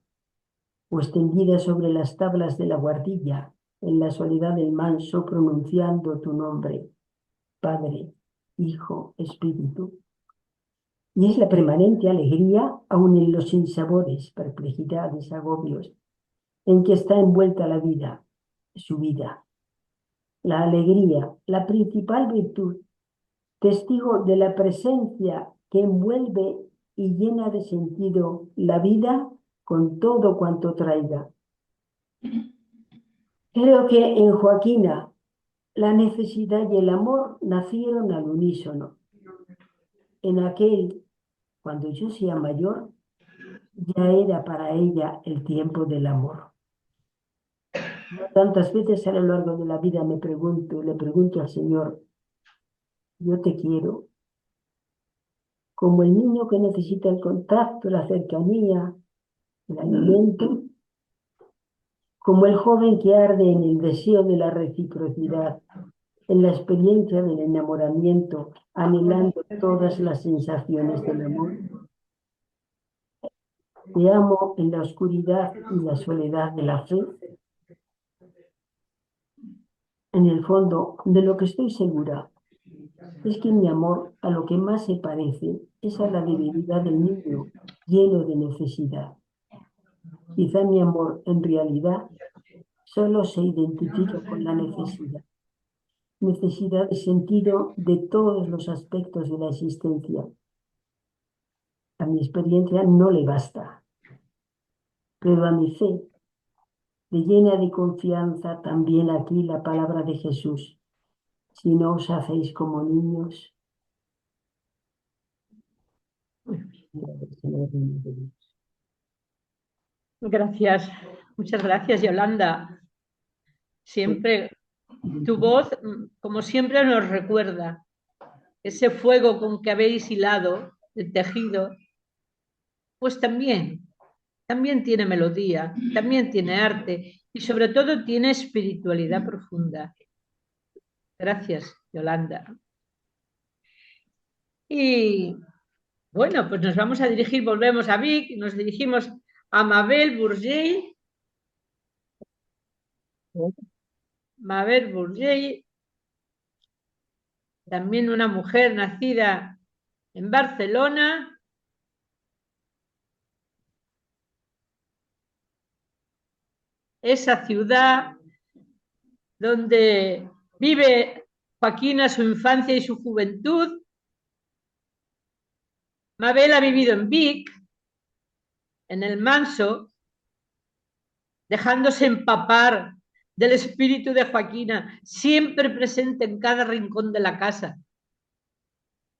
o extendida sobre las tablas de la guardilla, en la soledad del manso, pronunciando tu nombre, Padre, Hijo, Espíritu. Y es la permanente alegría, aun en los sinsabores, perplejidades, agobios, en que está envuelta la vida, su vida. La alegría, la principal virtud, testigo de la presencia que envuelve y llena de sentido la vida con todo cuanto traiga. Creo que en Joaquina la necesidad y el amor nacieron al unísono. En aquel, cuando yo sea mayor, ya era para ella el tiempo del amor. Tantas veces a lo largo de la vida le pregunto al Señor, yo te quiero, como el niño que necesita el contacto, la cercanía, el alimento, como el joven que arde en el deseo de la reciprocidad, en la experiencia del enamoramiento, anhelando todas las sensaciones del amor. Te amo en la oscuridad y la soledad de la fe. En el fondo, de lo que estoy segura, es que mi amor a lo que más se parece es a la debilidad del niño, lleno de necesidad. Quizá mi amor, en realidad, solo se identifica con la necesidad. Necesidad de sentido de todos los aspectos de la existencia. A mi experiencia no le basta, pero a mi fe, de llena de confianza, también aquí la palabra de Jesús. Si no os hacéis como niños. Gracias, muchas gracias, Yolanda. Siempre tu voz, como siempre, nos recuerda ese fuego con que habéis hilado el tejido, pues también tiene melodía, también tiene arte y sobre todo tiene espiritualidad profunda. Gracias, Yolanda. Y bueno, pues nos vamos a dirigir, volvemos a Vic, nos dirigimos a Mabel Bourget. Mabel Bourget, también una mujer nacida en Barcelona. Esa ciudad donde vive Joaquina su infancia y su juventud. Mabel ha vivido en Vic, en el Manso, dejándose empapar del espíritu de Joaquina, siempre presente en cada rincón de la casa.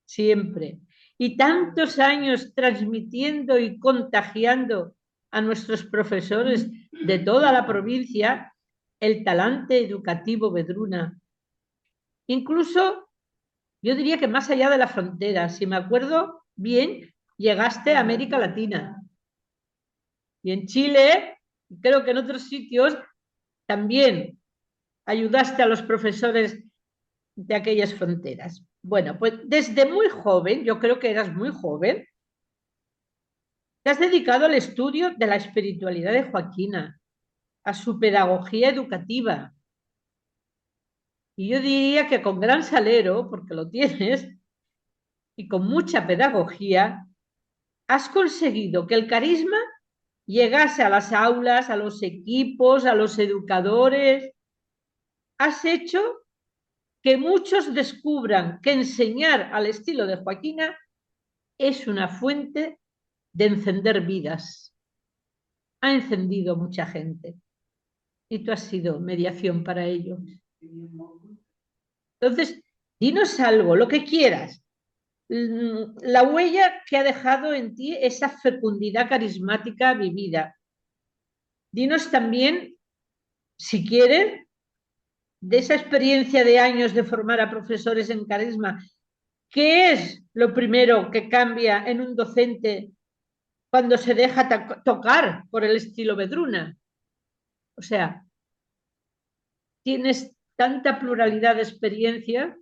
Siempre. Y tantos años transmitiendo y contagiando a nuestros profesores de toda la provincia el talante educativo Vedruna. Incluso, yo diría que más allá de la frontera, si me acuerdo bien, llegaste a América Latina. Y en Chile, creo que en otros sitios, también ayudaste a los profesores de aquellas fronteras. Bueno, pues desde muy joven, yo creo que eras muy joven, te has dedicado al estudio de la espiritualidad de Joaquina, a su pedagogía educativa. Y yo diría que con gran salero, porque lo tienes, y con mucha pedagogía, has conseguido que el carisma llegase a las aulas, a los equipos, a los educadores. Has hecho que muchos descubran que enseñar al estilo de Joaquina es una fuente de encender vidas. Ha encendido mucha gente y tú has sido mediación para ello. Entonces, dinos algo, lo que quieras. La huella que ha dejado en ti esa fecundidad carismática vivida. Dinos también, si quieres, de esa experiencia de años de formar a profesores en carisma, ¿qué es lo primero que cambia en un docente cuando se deja tocar por el estilo Vedruna? O sea, tienes tanta pluralidad de experiencia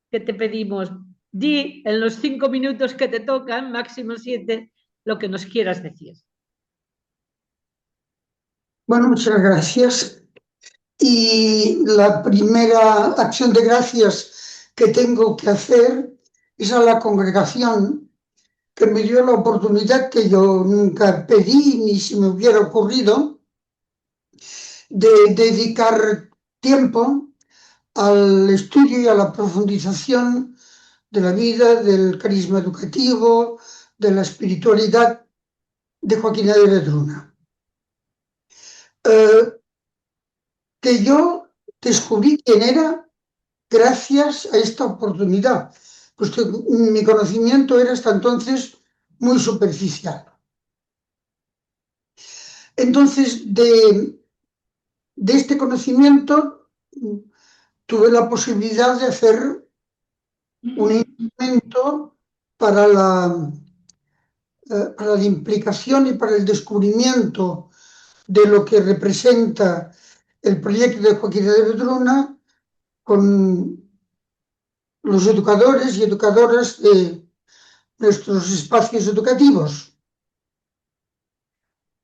que te pedimos, di en los 5 minutos que te tocan, máximo 7, lo que nos quieras decir. Bueno, muchas gracias. Y la primera acción de gracias que tengo que hacer es a la congregación que me dio la oportunidad que yo nunca pedí ni se me hubiera ocurrido de dedicar tiempo al estudio y a la profundización de la vida, del carisma educativo, de la espiritualidad de Joaquina de Vedruna. Que yo descubrí quién era gracias a esta oportunidad, pues que mi conocimiento era hasta entonces muy superficial. Entonces, de este conocimiento tuve la posibilidad de hacer un instrumento para la implicación y para el descubrimiento de lo que representa el proyecto de Joaquina de Vedruna con los educadores y educadoras de nuestros espacios educativos.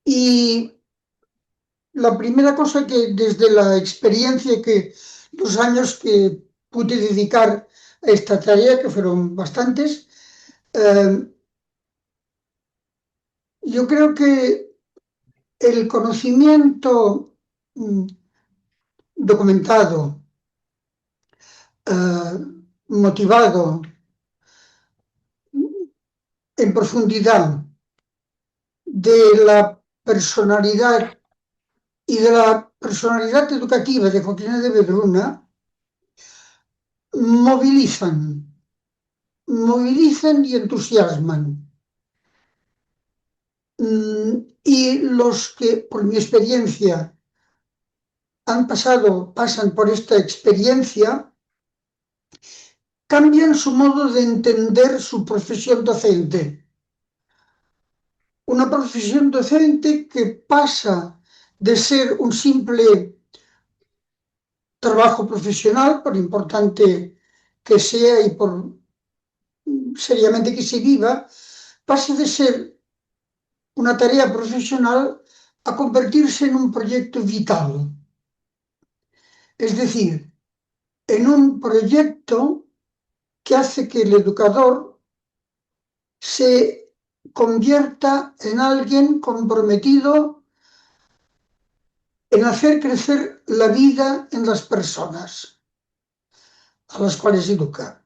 Y la primera cosa que desde la experiencia que los años que pude dedicar a esta tarea, que fueron bastantes, yo creo que el conocimiento documentado, motivado, en profundidad de la personalidad y de la personalidad educativa de Joaquina de Vedruna movilizan y entusiasman. Y los que, por mi experiencia, pasan por esta experiencia, cambian su modo de entender su profesión docente. Una profesión docente que pasa de ser un simple trabajo profesional, por importante que sea y por seriamente que se viva, pasa de ser una tarea profesional a convertirse en un proyecto vital. Es decir, en un proyecto que hace que el educador se convierta en alguien comprometido en hacer crecer la vida en las personas a las cuales educa.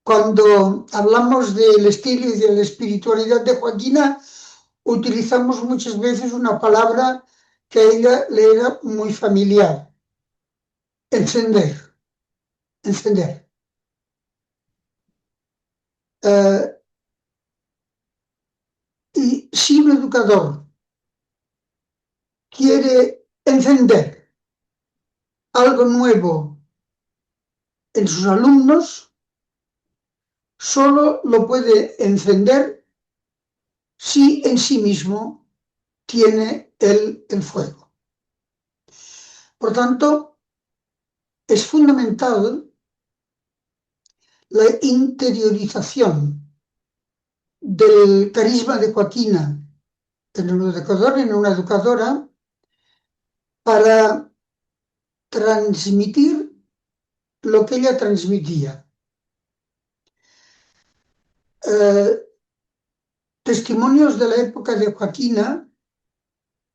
Cuando hablamos del estilo y de la espiritualidad de Joaquina, utilizamos muchas veces una palabra que a ella le era muy familiar: encender. Y si un educador quiere encender algo nuevo en sus alumnos, solo lo puede encender si en sí mismo tiene el fuego. Por tanto, es fundamental la interiorización del carisma de Joaquina en un educador, en una educadora, para transmitir lo que ella transmitía. Testimonios de la época de Joaquina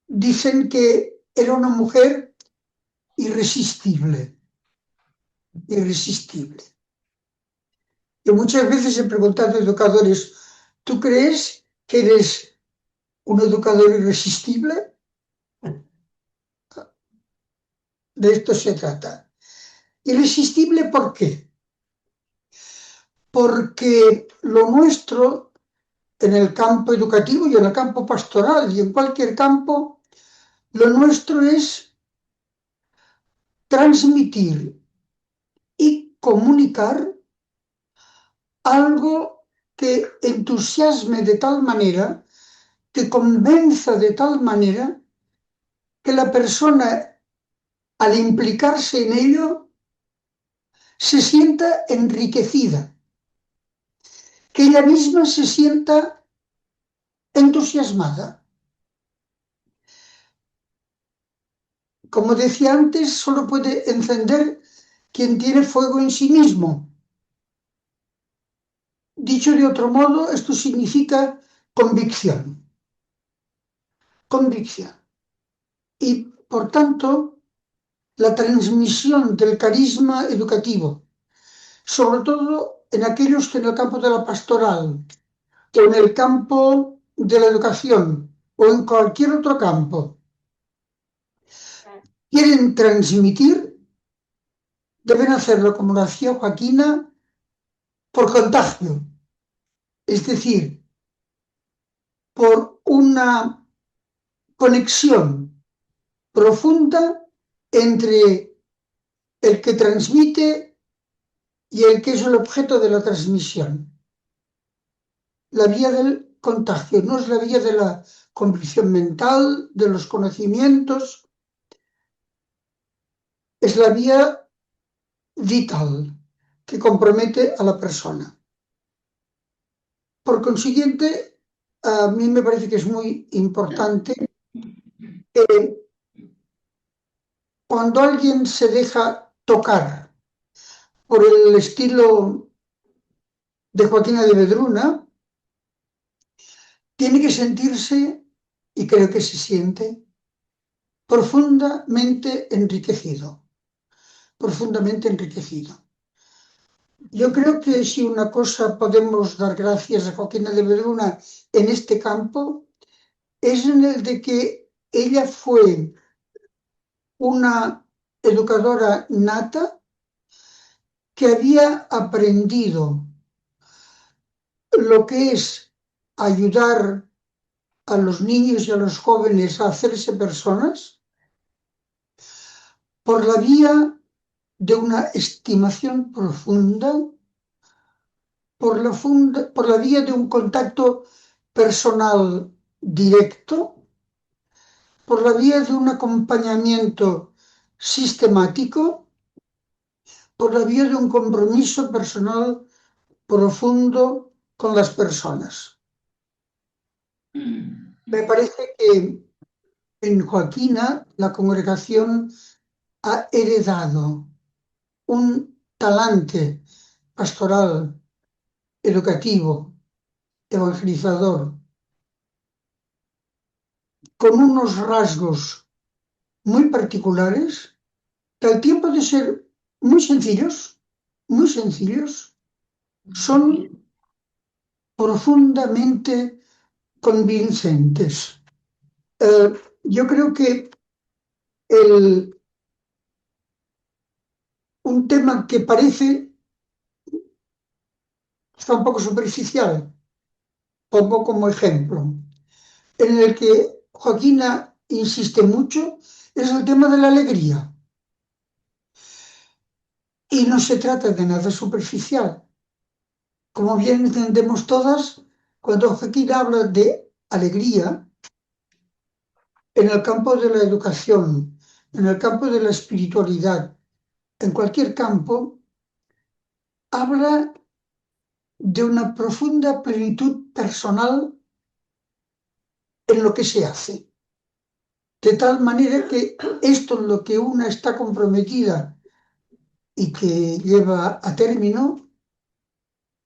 dicen que era una mujer irresistible, irresistible. Yo muchas veces he preguntado a educadores, ¿tú crees que eres un educador irresistible? De esto se trata. ¿Irresistible por qué? Porque lo nuestro en el campo educativo y en el campo pastoral y en cualquier campo, lo nuestro es transmitir y comunicar algo que entusiasme de tal manera, que convenza de tal manera, que la persona, al implicarse en ello, se sienta enriquecida, que ella misma se sienta entusiasmada. Como decía antes, solo puede encender quien tiene fuego en sí mismo. Dicho de otro modo, esto significa convicción. Convicción. Y, por tanto, la transmisión del carisma educativo, sobre todo en aquellos que en el campo de la pastoral o en el campo de la educación o en cualquier otro campo quieren transmitir, deben hacerlo como lo hacía Joaquina, por contagio, es decir, por una conexión profunda entre el que transmite y el que es el objeto de la transmisión. La vía del contagio no es la vía de la convicción mental, de los conocimientos, es la vía vital que compromete a la persona. Por consiguiente, a mí me parece que es muy importante que cuando alguien se deja tocar por el estilo de Joaquina de Vedruna, tiene que sentirse, y creo que se siente, profundamente enriquecido. Profundamente enriquecido. Yo creo que si una cosa podemos dar gracias a Joaquina de Vedruna en este campo, es en el de que ella fue una educadora nata que había aprendido lo que es ayudar a los niños y a los jóvenes a hacerse personas por la vía de una estimación profunda, por la vía de un contacto personal directo, por la vía de un acompañamiento sistemático, por la vía de un compromiso personal profundo con las personas. Me parece que en Joaquina la congregación ha heredado un talante pastoral, educativo, evangelizador, con unos rasgos muy particulares, que al tiempo de ser muy sencillos, son profundamente convincentes. Yo creo que un tema que parece está un poco superficial, pongo como ejemplo, en el que Joaquina insiste mucho, es el tema de la alegría. Y no se trata de nada superficial. Como bien entendemos todas, cuando Joaquina habla de alegría, en el campo de la educación, en el campo de la espiritualidad, en cualquier campo, habla de una profunda plenitud personal en lo que se hace. de tal manera que esto en lo que una está comprometida y que lleva a término,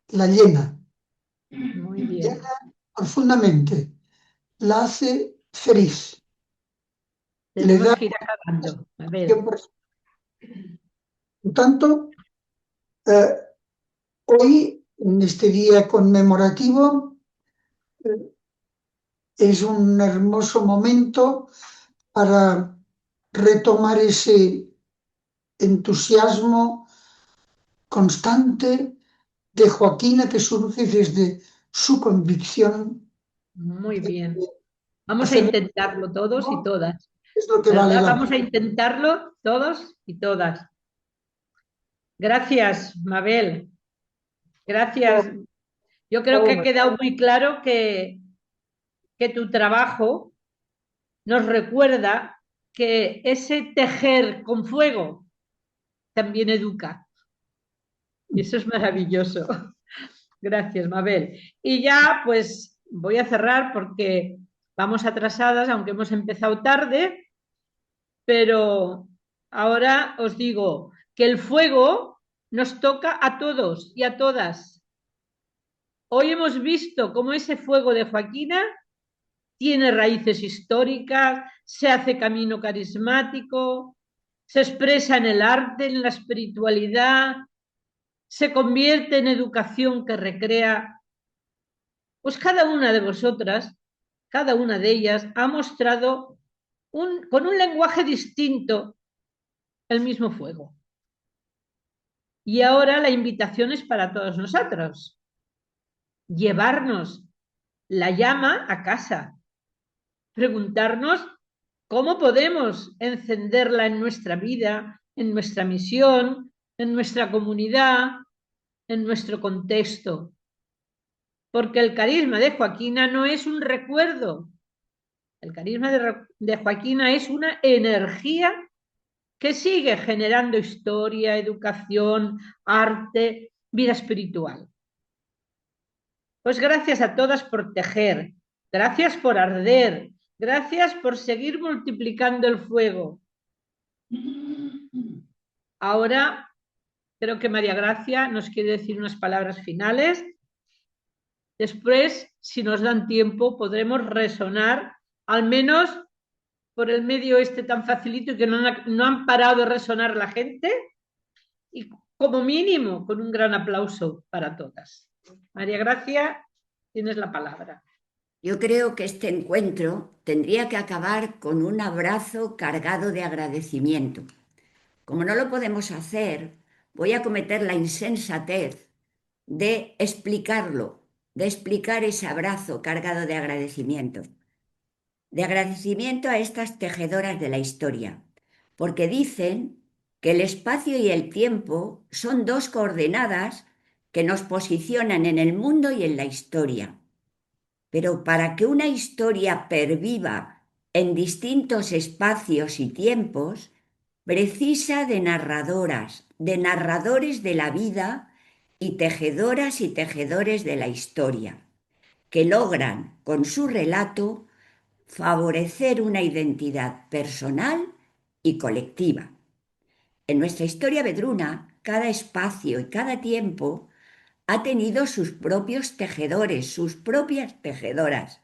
la llena Muy bien. profundamente, la hace feliz, le Tenemos da que ir acabando. A ver, por tanto, eh, hoy, en este día conmemorativo, es un hermoso momento para retomar ese entusiasmo constante de Joaquina que surge desde su convicción muy de bien. Vamos a hacer intentarlo todos y todas, es lo que vale ¿verdad? la Vamos a pena. intentarlo todos y todas. Gracias, Mabel. Gracias. Yo creo que ha quedado muy claro que tu trabajo nos recuerda que ese tejer con fuego también educa. Y eso es maravilloso. Gracias, Mabel. Y ya, pues voy a cerrar porque vamos atrasadas, aunque hemos empezado tarde, pero ahora os digo que el fuego nos toca a todos y a todas. Hoy hemos visto cómo ese fuego de Joaquina tiene raíces históricas, se hace camino carismático, se expresa en el arte, en la espiritualidad, se convierte en educación que recrea. Pues cada una de vosotras, cada una de ellas, ha mostrado con un lenguaje distinto el mismo fuego. Y ahora la invitación es para todos nosotros. Llevarnos la llama a casa. Preguntarnos cómo podemos encenderla en nuestra vida, en nuestra misión, en nuestra comunidad, en nuestro contexto. Porque el carisma de Joaquina no es un recuerdo. El carisma de Joaquina es una energía que sigue generando historia, educación, arte, vida espiritual. Pues gracias a todas por tejer, gracias por arder, gracias por seguir multiplicando el fuego. Ahora creo que María Gracia nos quiere decir unas palabras finales. Después, si nos dan tiempo, podremos resonar, al menos por el medio este tan facilito que no han parado de resonar la gente, y como mínimo con un gran aplauso para todas. María Gracia, tienes la palabra. Yo creo que este encuentro tendría que acabar con un abrazo cargado de agradecimiento. Como no lo podemos hacer, voy a cometer la insensatez de explicarlo, de explicar ese abrazo cargado de agradecimiento a estas tejedoras de la historia, porque dicen que el espacio y el tiempo son dos coordenadas que nos posicionan en el mundo y en la historia. Pero para que una historia perviva en distintos espacios y tiempos, precisa de narradoras, de narradores de la vida y tejedoras y tejedores de la historia, que logran con su relato favorecer una identidad personal y colectiva. En nuestra historia vedruna, cada espacio y cada tiempo ha tenido sus propios tejedores, sus propias tejedoras,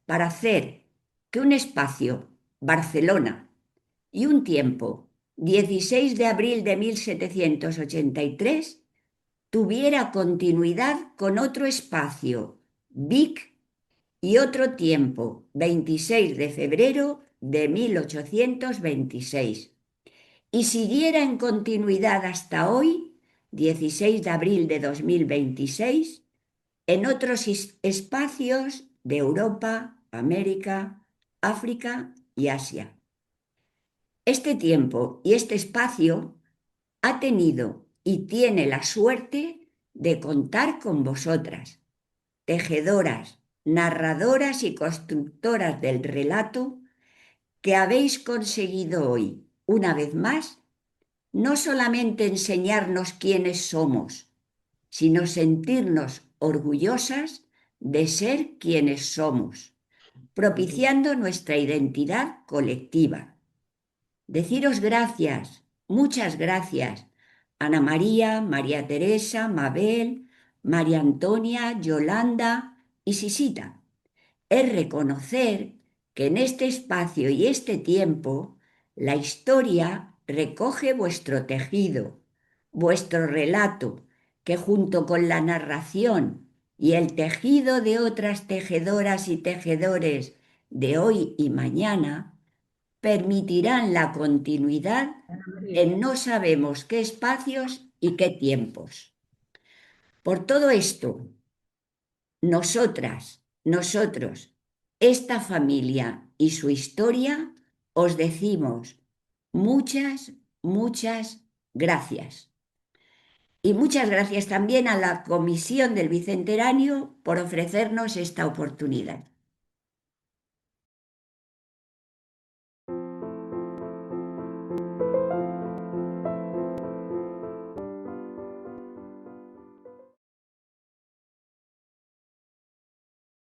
para hacer que un espacio, Barcelona, y un tiempo, 16 de abril de 1783, tuviera continuidad con otro espacio, Vic, y otro tiempo, 26 de febrero de 1826, y siguiera en continuidad hasta hoy, 16 de abril de 2026, en otros espacios de Europa, América, África y Asia. Este tiempo y este espacio ha tenido y tiene la suerte de contar con vosotras, tejedoras, narradoras y constructoras del relato, que habéis conseguido hoy, una vez más, no solamente enseñarnos quiénes somos, sino sentirnos orgullosas de ser quienes somos, propiciando nuestra identidad colectiva. Deciros gracias, muchas gracias, Ana María, María Teresa, Mabel, María Antonia, Yolanda y Sisita. Es reconocer que en este espacio y este tiempo la historia recoge vuestro tejido, vuestro relato, que junto con la narración y el tejido de otras tejedoras y tejedores de hoy y mañana, permitirán la continuidad en no sabemos qué espacios y qué tiempos. Por todo esto, nosotras, nosotros, esta familia y su historia, os decimos muchas, muchas gracias. Y muchas gracias también a la Comisión del Bicentenario por ofrecernos esta oportunidad.